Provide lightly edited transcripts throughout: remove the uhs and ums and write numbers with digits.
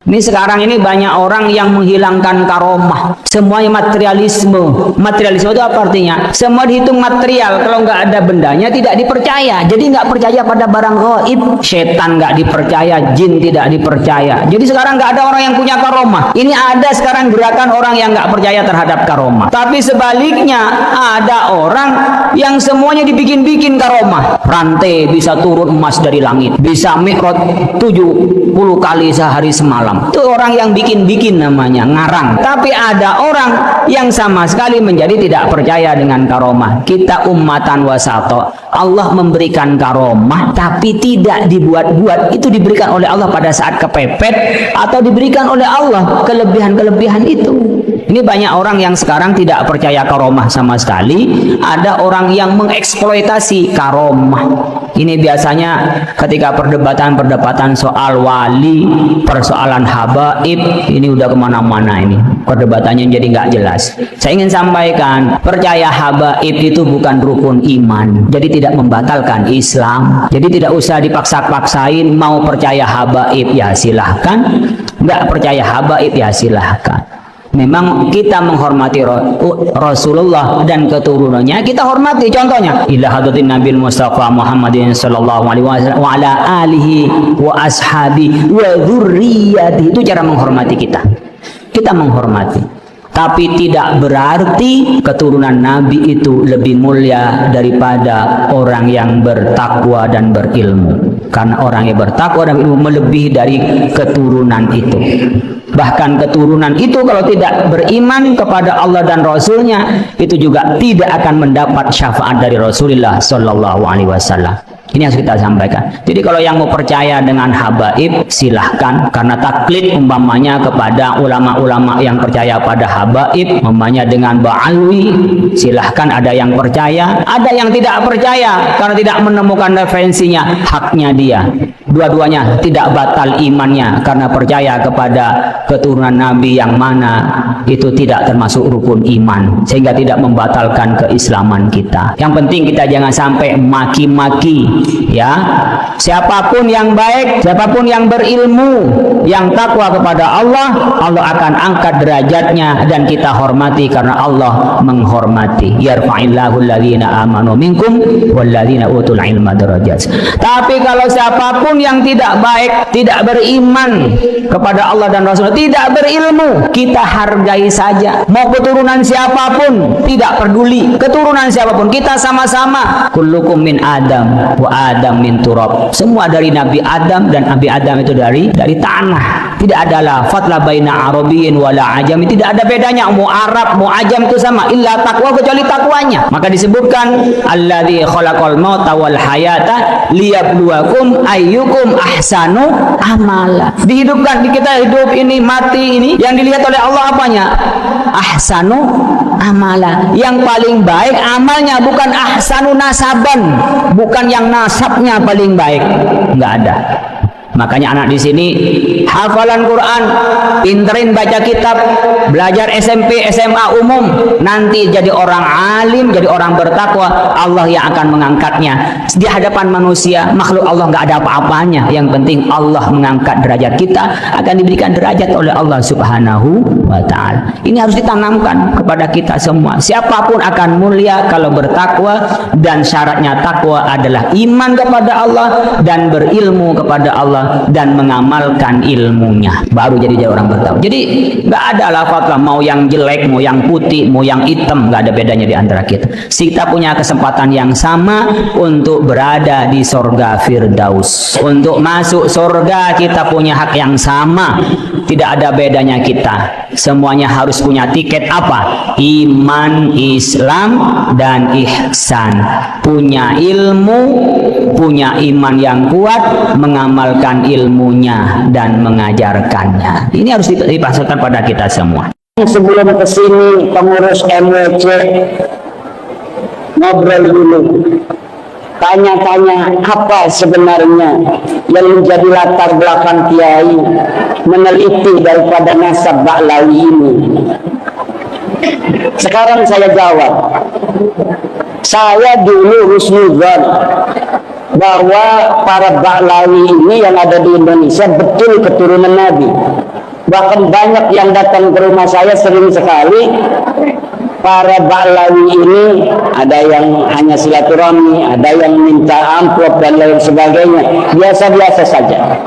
Ini sekarang ini banyak orang yang menghilangkan karomah. Semuanya materialisme. Materialisme itu apa artinya? Semua dihitung material. Kalau nggak ada bendanya tidak dipercaya. Jadi nggak percaya pada barang gaib. Setan nggak dipercaya, jin tidak dipercaya. Jadi sekarang nggak ada orang yang punya karomah. Ini ada sekarang gerakan orang yang nggak percaya terhadap karomah. Tapi sebaliknya ada orang yang semuanya dibikin-bikin karomah. Rantai bisa turun emas dari langit. Bisa mikrot 70 kali sehari semalam. Itu orang yang bikin-bikin namanya, ngarang. Tapi ada orang yang sama sekali menjadi tidak percaya dengan karomah. Kita ummatan wasato. Allah memberikan karomah tapi tidak dibuat-buat. Itu diberikan oleh Allah pada saat kepepet atau diberikan oleh Allah kelebihan-kelebihan itu. Ini banyak orang yang sekarang tidak percaya karomah sama sekali. Ada orang yang mengeksploitasi karomah. Ini biasanya ketika perdebatan soal wali, persoalan habaib, ini udah kemana-mana ini. Perdebatannya jadi nggak jelas. Saya ingin sampaikan, percaya habaib itu bukan rukun iman. Jadi tidak membatalkan Islam. Jadi tidak usah dipaksa-paksain mau percaya habaib ya silahkan. Nggak percaya habaib ya silahkan. Memang kita menghormati Rasulullah dan keturunannya, kita hormati. Contohnya ila hadratin Nabi Mustafa Muhammadin sallallahu alaihi wasallam wa ala alihi wa ashabi wa dzurriyyati. Itu cara menghormati kita. Kita menghormati. Tapi tidak berarti keturunan Nabi itu lebih mulia daripada orang yang bertakwa dan berilmu. Karena orang yang bertakwa dan berilmu melebihi dari keturunan itu. Bahkan keturunan itu kalau tidak beriman kepada Allah dan Rasulnya, itu juga tidak akan mendapat syafaat dari Rasulullah Sallallahu Alaihi Wasallam. Ini harus kita sampaikan. Jadi kalau yang mau percaya dengan habaib silahkan, karena taklid umpamanya kepada ulama-ulama yang percaya pada habaib, umpamanya dengan Ba'alwi, silahkan. Ada yang percaya, ada yang tidak percaya karena tidak menemukan referensinya, haknya dia. Dua-duanya tidak batal imannya karena percaya kepada keturunan Nabi yang mana itu tidak termasuk rukun iman, sehingga tidak membatalkan keislaman kita. Yang penting kita jangan sampai maki-maki, ya. Siapapun yang baik, siapapun yang berilmu, yang takwa kepada Allah, Allah akan angkat derajatnya dan kita hormati karena Allah menghormati. Yarfa'illahu alladhina amanu minkum walladhina utul ilma darajat. Tapi kalau siapapun yang tidak baik, tidak beriman kepada Allah dan Rasul, tidak berilmu, kita hargai saja. Mau keturunan siapapun, tidak peduli keturunan siapapun, kita sama-sama. Kullukum min Adam wa Adam min turab. Semua dari Nabi Adam dan Nabi Adam itu dari tanah. Tidak ada lafaz la baina arabiyyin wala ajami, tidak ada bedanya. Mau Arab, mau Ajam itu sama, illa taqwa, kecuali takwanya. Maka disebutkan alladzi khalaqal mauta wal hayata liyabluwakum ayyukum ahsanu amala. Dihidupkan, di kita hidup ini, mati ini, yang dilihat oleh Allah apanya? Ahsanu amala, yang paling baik amalnya, bukan ahsanu nasaban, bukan yang nasabnya paling baik. Enggak ada. Makanya anak di sini hafalan Quran, pinterin baca kitab, belajar SMP, SMA umum, nanti jadi orang alim, jadi orang bertakwa, Allah yang akan mengangkatnya di hadapan manusia. Makhluk Allah nggak ada apa-apanya, yang penting Allah mengangkat derajat kita, akan diberikan derajat oleh Allah Subhanahu wa Ta'ala. Ini harus ditanamkan kepada kita semua. Siapapun akan mulia kalau bertakwa, dan syaratnya takwa adalah iman kepada Allah dan berilmu kepada Allah dan mengamalkan ilmunya, baru jadi orang bertakwa. Jadi nggak ada lafaz lah mau yang jelek, mau yang putih, mau yang hitam, nggak ada bedanya di antara kita. Kita punya kesempatan yang sama untuk berada di sorga Firdaus. Untuk masuk sorga kita punya hak yang sama, tidak ada bedanya kita. Semuanya harus punya tiket apa? Iman, Islam, dan ihsan. Punya ilmu, punya iman yang kuat, mengamalkan ilmunya dan mengajarkannya. Ini harus dipasarkan pada kita semua. Sebelum kesini pengurus MWC ngobrol dulu, tanya-tanya apa sebenarnya yang menjadi latar belakang kiai meneliti daripada nasab Ba'lawi ini. Sekarang saya jawab, saya dulu husnuzan bahwa para Ba'lawi ini yang ada di Indonesia betul keturunan Nabi. Bahkan banyak yang datang ke rumah saya sering sekali. Para Ba'lawi ini ada yang hanya silaturahmi, ada yang minta amplop dan lain sebagainya. Biasa-biasa saja.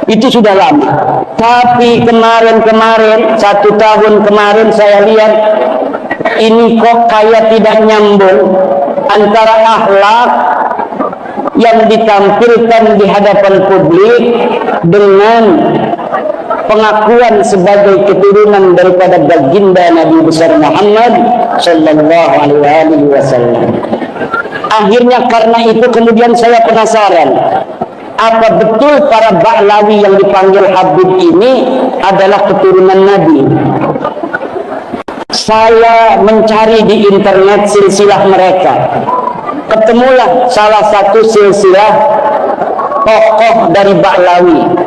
Itu sudah lama. Tapi kemarin-kemarin, 1 tahun kemarin saya lihat ini kok kayak tidak nyambung antara akhlak yang ditampilkan di hadapan publik dengan pengakuan sebagai keturunan daripada baginda Nabi besar Muhammad sallallahu alaihi wasallam. Akhirnya karena itu kemudian saya penasaran, apa betul para Ba'lawi yang dipanggil Habib ini adalah keturunan Nabi? Saya mencari di internet silsilah mereka. Ketemulah salah satu silsilah tokoh dari Ba'lawi.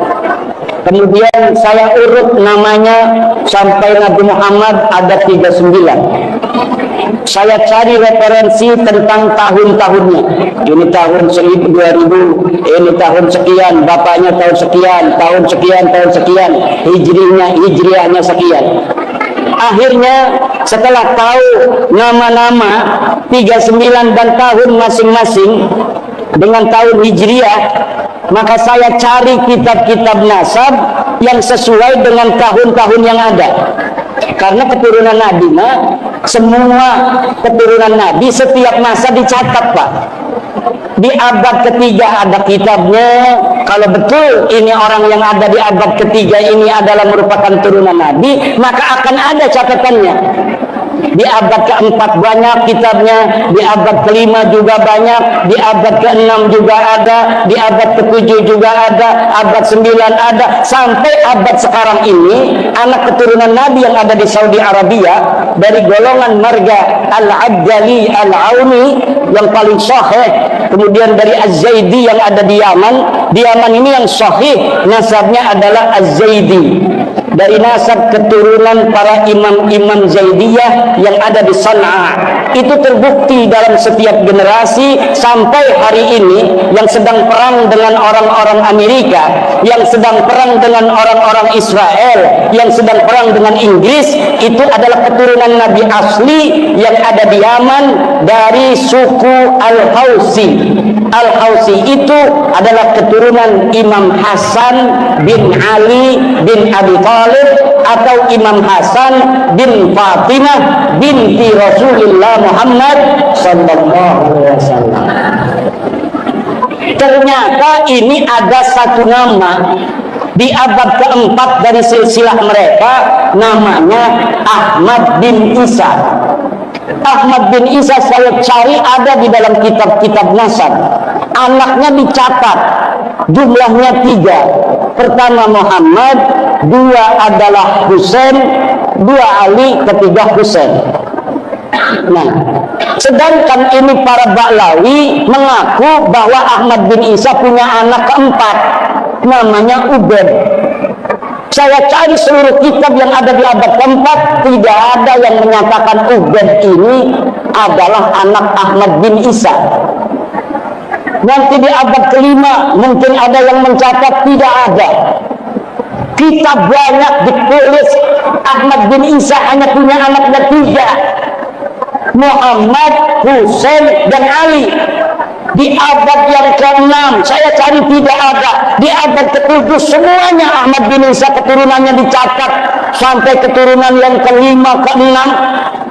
Kemudian saya urut namanya sampai Nabi Muhammad ada 39. Saya cari referensi tentang tahun-tahunnya. Ini tahun 2000, ini tahun sekian, bapaknya tahun sekian, tahun sekian, tahun sekian, hijriahnya sekian. Akhirnya setelah tahu nama-nama 39 dan tahun masing-masing dengan tahun hijriah, maka saya cari kitab-kitab nasab yang sesuai dengan tahun-tahun yang ada. Karena keturunan Nabi semua keturunan Nabi setiap masa dicatat, Pak. Di abad ketiga ada kitabnya. Kalau betul ini orang yang ada di abad ketiga ini adalah merupakan turunan Nabi, maka akan ada catatannya. Di abad keempat banyak kitabnya, di abad kelima juga banyak, di abad keenam juga ada, di abad ketujuh juga ada, abad 9 ada, sampai abad sekarang ini anak keturunan Nabi yang ada di Saudi Arabia dari golongan marga Al-Abdali Al-Auni yang paling sahih, kemudian dari Az-Zaidi yang ada di Yaman ini yang sahih nasabnya adalah Az-Zaidi, dari nasab keturunan para imam-imam Zaidiyah yang ada di Sana'a. Itu terbukti dalam setiap generasi sampai hari ini. Yang sedang perang dengan orang-orang Amerika, yang sedang perang dengan orang-orang Israel, yang sedang perang dengan Inggris, itu adalah keturunan Nabi asli yang ada di Yaman dari suku Al-Hausi. Al-Hausi itu adalah keturunan Imam Hasan bin Ali bin Abi Thalib atau Imam Hasan bin Fatimah binti Rasulullah Muhammad sallallahu alaihi wasallam. Ternyata ini ada satu nama di abad keempat dari silsilah mereka, namanya Ahmad bin Isa. Ahmad bin Isa saya cari ada di dalam kitab-kitab nasab. Anaknya dicatat, jumlahnya 3. Pertama Muhammad, 2 adalah Husain, 2 Ali, ketiga Husain. Nah, sedangkan ini para Ba'lawi mengaku bahwa Ahmad bin Isa punya anak keempat, namanya Ubaid. Saya cari seluruh kitab yang ada di abad keempat, tidak ada yang menyatakan Ubaid ini adalah anak Ahmad bin Isa. Nanti di abad kelima mungkin ada yang mencatat, tidak ada. Kitab banyak ditulis Ahmad bin Isa hanya punya anaknya 3, Muhammad, Husain, dan Ali. Di abad yang ke-6 saya cari tidak ada. Di abad ke-7 semuanya Ahmad bin Isa keturunannya dicatat, sampai keturunan yang ke-5, ke-6,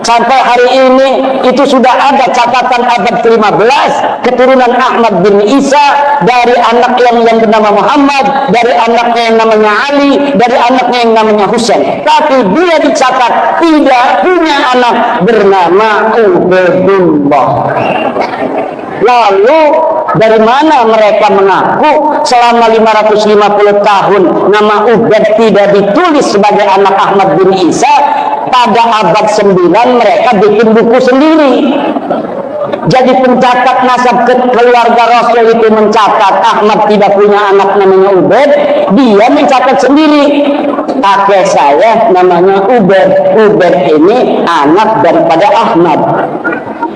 sampai hari ini itu sudah ada catatan abad ke-15 keturunan Ahmad bin Isa dari anak yang bernama Muhammad, dari anaknya yang namanya Ali, dari anaknya yang namanya Husain. Tapi dia dicatat tidak punya anak bernama Ubaidullah. Lalu dari mana mereka mengaku selama 550 tahun nama Ubaid tidak ditulis sebagai anak Ahmad bin Isa? Pada abad 9 mereka bikin buku sendiri. Jadi pencatat nasab keluarga Rasul itu mencatat Ahmad tidak punya anak namanya Ubaid, dia mencatat sendiri. Kakek saya namanya Ubaid. Ubaid ini anak daripada Ahmad.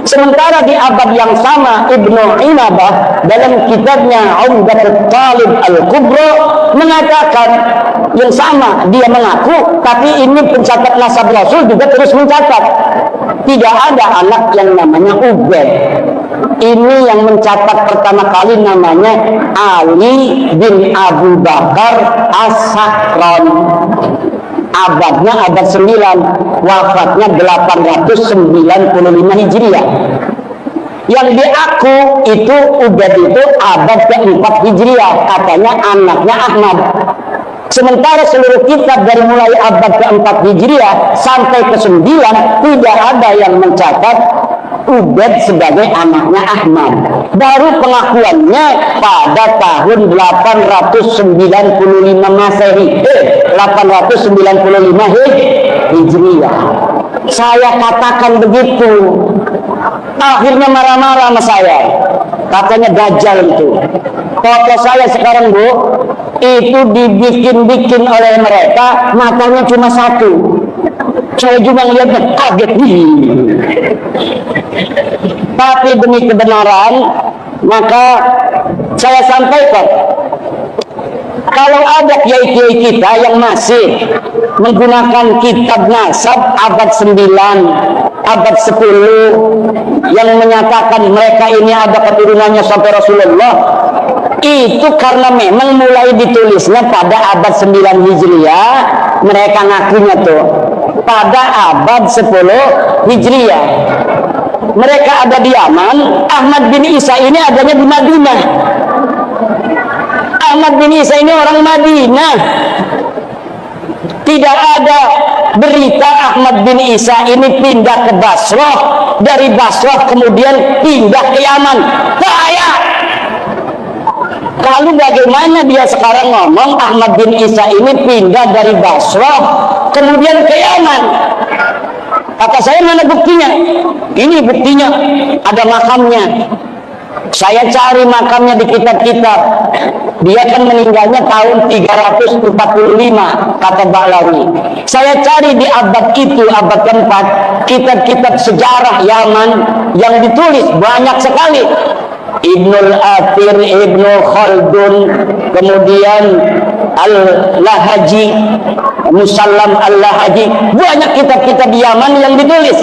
Sementara di abad yang sama Ibnu Inabah dalam kitabnya Umdatul Talib Al-Kubra mengatakan yang sama, dia mengaku, tapi ini pencatat nasab Rasul juga terus mencatat tidak ada anak yang namanya Ubaid. Ini yang mencatat pertama kali namanya Ali bin Abu Bakar As-Sakran. Abadnya abad 9, wafatnya 895 Hijriah. Yang diaku itu Ubaid itu abad ke-4 Hijriah, katanya anaknya Ahmad. Sementara seluruh kitab dari mulai abad ke-4 Hijriah sampai ke-9 tidak ada yang mencatat Ubaid sebagai anaknya Ahmad. Baru pengakuannya pada tahun 895 Masehi, 895 Hijriah. Saya katakan begitu. Akhirnya marah-marah sama saya. Katanya Dajjal itu. Foto saya sekarang, Bu, itu dibikin-bikin oleh mereka, matanya cuma satu. Saya juga melihatnya kaget. Tapi demi kebenaran, maka saya sampaikan, kalau ada kiai-kiai kita yang masih menggunakan kitab nasab abad 9, abad 10 yang menyatakan mereka ini ada keturunannya sampai Rasulullah, itu karena memang mulai ditulisnya pada abad 9 Hijriah, mereka ngakunya tuh pada abad 10 Hijriah. Mereka ada di Yaman. Ahmad bin Isa ini adanya di Madinah. Ahmad bin Isa ini orang Madinah. Tidak ada berita Ahmad bin Isa ini pindah ke Basrah, dari Basrah kemudian pindah ke Yaman. Bahaya. Lalu bagaimana dia sekarang ngomong Ahmad bin Isa ini pindah dari Basrah kemudian ke Yaman? Kata saya, mana buktinya? Ini buktinya, ada makamnya. Saya cari makamnya di kitab-kitab. Dia kan meninggalnya tahun 345, kata Ba'lawi. Saya cari di abad itu, abad keempat, kitab-kitab sejarah Yaman yang ditulis banyak sekali. Ibnul Athir, Ibnu Khaldun, kemudian Al-Lahaji, Musallam Al-Lahaji, banyak kitab-kitab Yaman yang ditulis.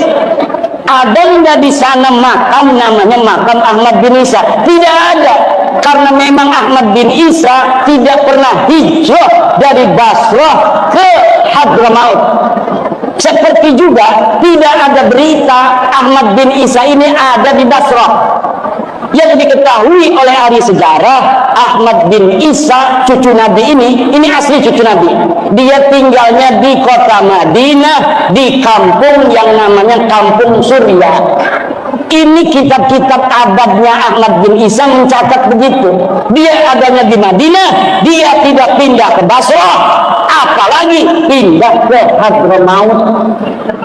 Ada nggak di sana makam namanya makam Ahmad bin Isa? Tidak ada, karena memang Ahmad bin Isa tidak pernah hijrah dari Basrah ke Hadramaut. Seperti juga tidak ada berita Ahmad bin Isa ini ada di Basrah. Yang diketahui oleh ahli sejarah, Ahmad bin Isa cucu Nabi ini asli cucu Nabi. Dia tinggalnya di kota Madinah, di kampung yang namanya Kampung Surya. Ini kitab-kitab abadnya Ahmad bin Isa mencatat begitu. Dia adanya di Madinah, dia tidak pindah ke Basrah, apalagi pindah ke Hadramaut.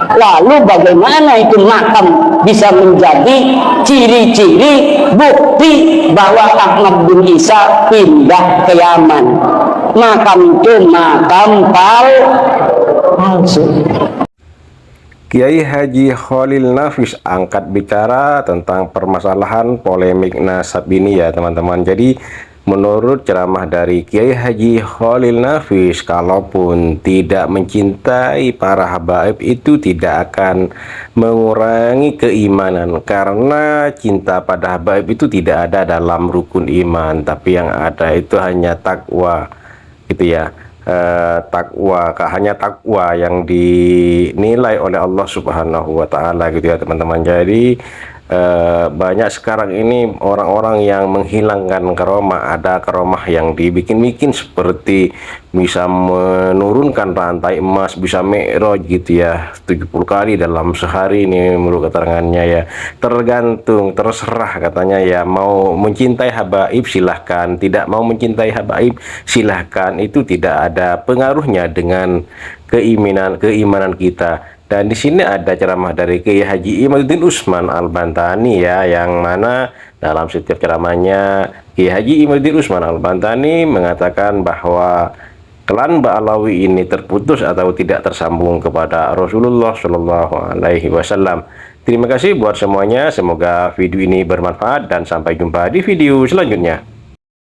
Lalu bagaimana itu makam bisa menjadi ciri-ciri bukti bahwa Ahmad bin Isa pindah ke Yaman? Makam itu makam palsu. Kiai Haji Khalil Nafis angkat bicara tentang permasalahan polemik nasab ini ya teman-teman. Jadi menurut ceramah dari Kiai Haji Khalil Nafis, kalaupun tidak mencintai para habaib itu tidak akan mengurangi keimanan, karena cinta pada habaib itu tidak ada dalam rukun iman, tapi yang ada itu hanya takwa gitu ya. Takwa, hanya takwa yang dinilai oleh Allah Subhanahu wa Ta'ala gitu ya teman-teman. Jadi banyak sekarang ini orang-orang yang menghilangkan karomah. Ada karomah yang dibikin-bikin seperti bisa menurunkan rantai emas, bisa mi'raj gitu ya 70 kali dalam sehari, ini menurut keterangannya ya. Tergantung, terserah katanya ya, mau mencintai habaib silahkan, tidak mau mencintai habaib silahkan, itu tidak ada pengaruhnya dengan keimanan kita. Dan di sini ada ceramah dari Kiai Haji Imaduddin Usman Al-Bantani ya, yang mana dalam setiap ceramahnya Kiai Haji Imaduddin Usman Al-Bantani mengatakan bahwa klan Ba'alawi ini terputus atau tidak tersambung kepada Rasulullah Shallallahu Alaihi Wasallam. Terima kasih buat semuanya, semoga video ini bermanfaat dan sampai jumpa di video selanjutnya.